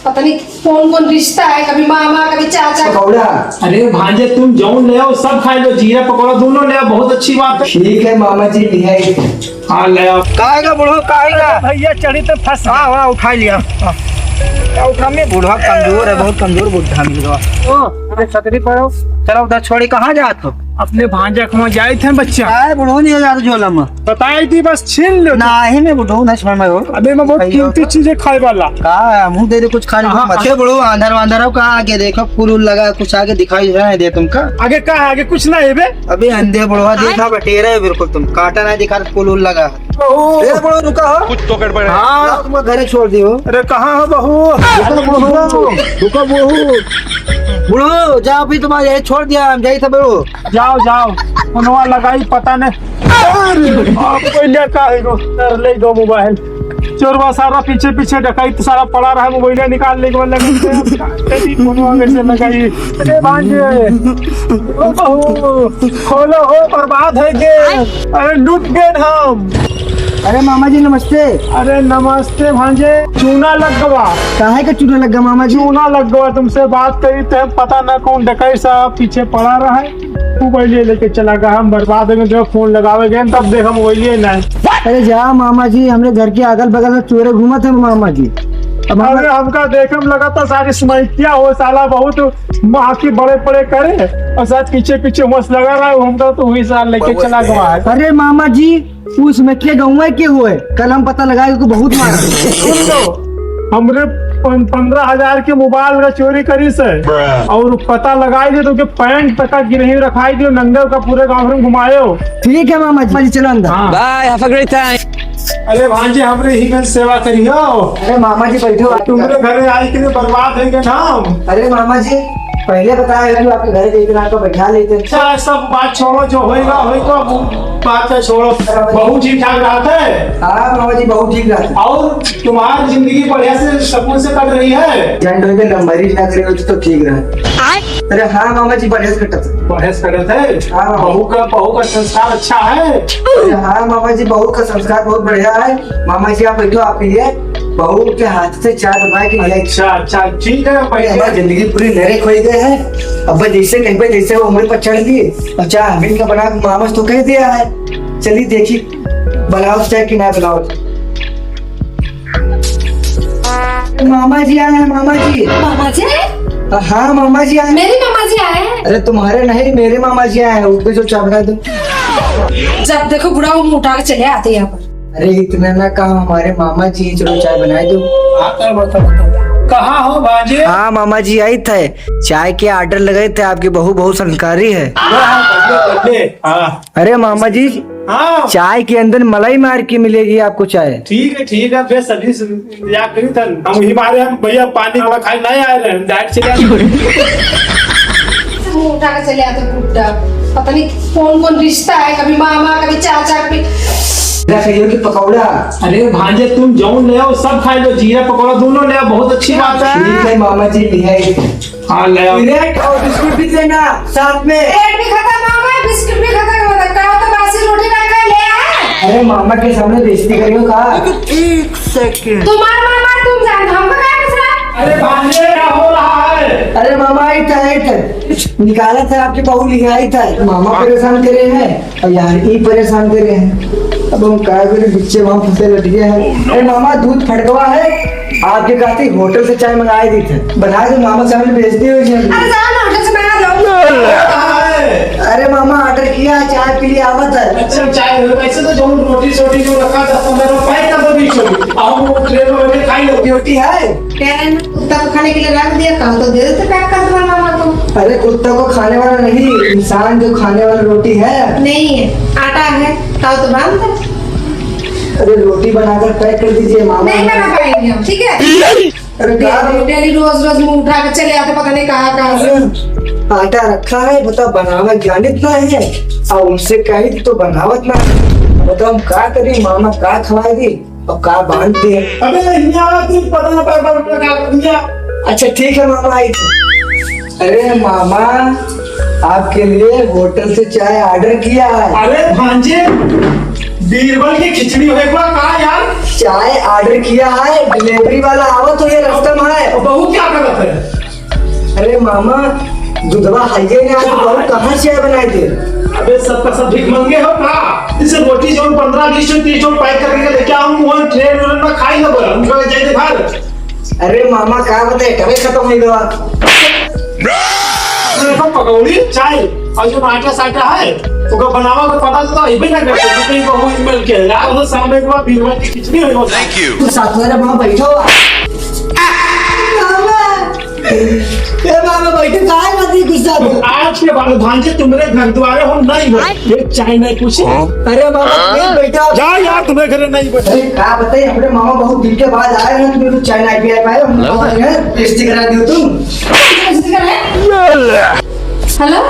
पता नहीं कौन कौन रिश्ता है, कभी मामा कभी चाचा। पकौड़ा। अरे भांजे तुम जौन ले आओ सब खा लो, जीरा पकौड़ा दोनों ले आओ, बहुत अच्छी बात है। ठीक है मामा जी ले आई। हाँ ले आओ। काहेगा बुढ़ो काहेगा? भैया चढ़ी तो फंस। हाँ उठा लिया। क्या उठा में? बूढ़ा कमजोर है, बहुत कमजोर बूढ़ा मिल गया। अरे छतरी पड़ो। चलो उधर छोड़ी कहाँ जात हो? अपने भांजा खमा जाए थे बच्चा। काय बुढ़ो नहीं यार झोला में बताई थी बस छीन लो। नहीं मैं बुढ़ो नहीं समझ में हो। अबे मैं बहुत कीमती चीजें खाए वाला। का मुंह दे दे कुछ खाने को मत बुढ़ो। अंदर अंदर हो कहाँ आगे देखो फूल लगा कुछ आगे दिखाई रहा है दे तुमका। आगे कहा है? आगे कुछ ना है बे। अभी अंधे बुढ़वा देखा बटेरा है बिल्कुल तुम काटा नहीं दिखा फूल लगा। ए बुढ़ो रुका हो कुछ तो गड़बड़ है। हाँ तुम घर छोड़ दियो। अरे कहाँ हो बहू? रुको बहू बुढ़ो जाओ भी तुम्हारे यही छोड़ दिया हम जाई था बुढ़ो। जाओ जाओ उनवा लगाई पता नहीं। आपको ले का है गो ले दो मोबाइल। चोरवा सारा पीछे पीछे डकैत सारा पड़ा रहा, मोबाइल निकाल ले के लगाई। अरे भांजे ओ बहू खोलो हो, बर्बाद है के। अरे लूट गए हम। अरे मामा जी नमस्ते। अरे नमस्ते भांजे। चूना लग गवा। काहे का चूना लग गया मामा जी? चूना लग गवा, तुमसे बात करी थे पता ना कौन डकैत साहब पीछे पड़ा रहा है, मोबाइल लेके चला गया। हम बर्बाद में जो फोन लगावे गए तब देखा मोबाइल नहीं। अरे जा मामा जी हमरे घर के अगल बगल में चोरे घूमत है मामा जी। अब अरे हमका देखम लगा था सारी स्मैतिया हो साला बहुत माँ की बड़े बड़े करे और साथ पीछे पीछे मस्त लगा रहा है। हमका तो वही साल लेके चला गया है। अरे मामा जी उस में के गाँव के हुए कल हम पता लगाए को बहुत मारा। सुन लो हमरे 15,000 के मोबाइल का चोरी करी से और पता लगाई दे तो के पैंट तक गिरही रखाई दियो, नंगे का पूरे गाँव में घुमायो। ठीक है मामा जी चलो अंदर। Bye have a great time. अरे भांजे हमरे ही में सेवा करियो। अरे मामा जी बैठो। तुम्हारे घरे आई के बर्बाद है के नाम। अरे मामा जी पहले बताया कि आपके घर देख आपको बैठा लेते। अच्छा सब बात छोड़ो, जो होएगा बात है छोड़ो। बहुत ठीक ठाक रात है। हाँ मामा जी बहुत ठीक रहता। और तुम्हारी जिंदगी बढ़िया से सुकून से कट रही है। जंड हो गए नंबर ही ना करे तो ठीक रहा। अरे हाँ मामा जी बढ़िया से कटता। बहस करे थे। हाँ। बहू का संस्कार अच्छा है। अरे हाँ मामा जी बहू का संस्कार बहुत बढ़िया है। मामा जी आप बैठो, आप लिए बहू के हाथ से चाय बनवा के लिए। अच्छा अच्छा ठीक है। हमारी जिंदगी पूरी नरे खोई गए हैं। अब जैसे कहीं पे जैसे वो उम्र पर चढ़ गई और चाय हमीन का बना मामा तो कह दिया है। चलिए देखिए बनाओ चाय कि ना बनाओ। मामा जी आए हैं मामा जी। मामा जी आए? हाँ मामा जी आए। मेरे मामा जी आए हैं? अरे तुम्हारे नहीं मेरे मामा जी आए हैं। ऊपर जो चाय बना दो। जब देखो बुढ़ा वो उठा के चले आते यहाँ पर। अरे इतना ना कहा हमारे मामा जी, चलो चाय बनाए दो। कहाँ हो भांजे? हाँ मामा जी आई थे, चाय के ऑर्डर लगे थे। आपकी बहू बहुत संस्कारी है। हाँ अरे मामा जी हाँ चाय के अंदर मलाई मार के मिलेगी आपको चाय। ठीक है फिर सभी या करी था हम ही मारे हम भैया पानी वाला खाई नहीं आए रहे डायरेक्ट चले आए। मुंह उठा के चले आते बुढ़ा, पता नहीं कौन कौन रिश्ता है, कभी मामा कभी चाचा कभी। की पकौड़ा। अरे भांजे तुम जौन ले आओ सब खा लो, जीरा पकौड़ा दोनों ले आओ, बहुत अच्छी बात है। ठीक है मामा जी ले आई। हाँ ले आओ। ब्रेड और बिस्कुट भी देना साथ में। ब्रेड भी खत्म हो गया, बिस्किट भी खत्म हो गया, कहो तो बासी रोटी ना खा ले आए। अरे मामा के सामने बेइज्जती करियो का। एक सेकंड। तुम्हारा मामा तुम जान हमको क्या पूछना? अरे भांजे क्या हो रहा है? अरे मामा आई था निकाला था आपकी बहू ले आई था। मामा परेशान करे हैं और यार ही परेशान करे हैं। अब हम क्या करें, बच्चे वहाँ फंसे लट गए हैं। अरे मामा दूध फटकवा है, आपके कहते होटल से चाय मंगाई दी थे, बना दो मामा सामने बेचती हो। अरे जाओ ना होटल से मंगा लो। अरे मामा ऑर्डर किया चाय पी लिया आवत है। अच्छा चाय वैसे तो जो रोटी सोटी जो रखा 10-15 रुपए का दो बीच आओ वो ट्रेन में खाई लो। रोटी है कह रहे ना कुत्ता को खाने के लिए रख दिया, कम तो दे देते पैक कर तुम्हारे मामा को। अरे कुत्ता को खाने वाला नहीं, इंसान जो खाने वाला रोटी है। नहीं है आटा है तो बांध दो। अरे रोटी बनाकर पैक कर दीजिए मामा। नहीं बना पाएंगे हम, ठीक है? अरे डेली रोज रोज मुंह उठा के चले आते, पता नहीं कहाँ से। आटा रखा है बताओ, बनावत जानित ना है और उनसे कही तो बनावत ना। बताओ हम क्या करें, मामा का खवाए दी और का बांध दिए। अबे यहाँ तू पता ना पर अच्छा ठीक है मामा आई थी। अरे मामा आपके लिए होटल से चाय ऑर्डर किया है। अरे भांजे बीरबल की खिचड़ी हो एक बार कहा यार। चाय ऑर्डर किया है, डिलीवरी वाला आवा तो ये रास्ता में है। और बहू क्या करत है? अरे मामा दूधवा हाइये ने आज बहू कहाँ चाय बनाए थे? अबे सबका सब भीख मंगे हो का? जैसे रोटी जो 15-20 30 पैक करके लेके आऊं वो ट्रेन में खाई ना बोला उनका जाए घर। अरे मामा क्या बताए कभी खत्म हो गया। पकौड़ी चाय और जो आटा साटा है उसका बनावा को पता तो इबे ना करते कहीं को मिल के यार वो सामने के बाद बीरबल की खिचड़ी हो गई। Thank you. तू साथ में मामा बैठा हुआ। ए मामा बैठे काहे मत गुस्सा हो। आज के बाद भांजे तुम्हारे घर द्वारे हम नहीं बैठे ये चाय नहीं पूछे। अरे मामा प्लीज बैठा हो। जा यार तुम्हारे घर नहीं बैठे। अरे क्या बताइए हमारे मामा बहुत दिन के बाद आए हैं, तुम्हें तो चाय नहीं पिया पाए हम टेस्टी करा दियो तुम। हेलो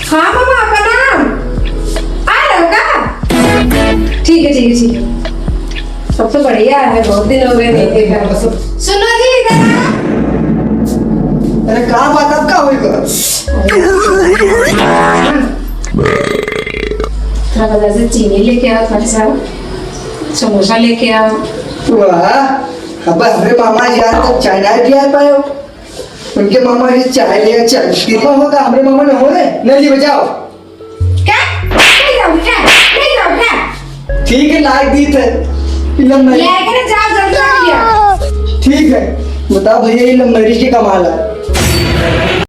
हाँ मामा प्रणाम। आ रहे हो का? ठीक है ठीक है ठीक है। सब तो बढ़िया है, बहुत दिन हो गए देखे का। सुनो जी इधर आओ। अरे क्या बात अब क्या होगा? थोड़ा बाजार से चीनी लेके आओ, थोड़ा सा समोसा लेके आओ। वाह अब हमारे मामा जी आज तक चाय नहीं पिया पाए हो। उनके मामा जी चाय लिया चाय कितना होगा हमारे मामा ने हो रहे नहीं जी बजाओ। क्या नहीं जाओ क्या नहीं जाओ क्या? ठीक है लाइक दी थे फिल्म में। लेके ना जाओ जल्दी आ गया। ठीक है बताओ भैया ये लव मैरिज की कमाल है।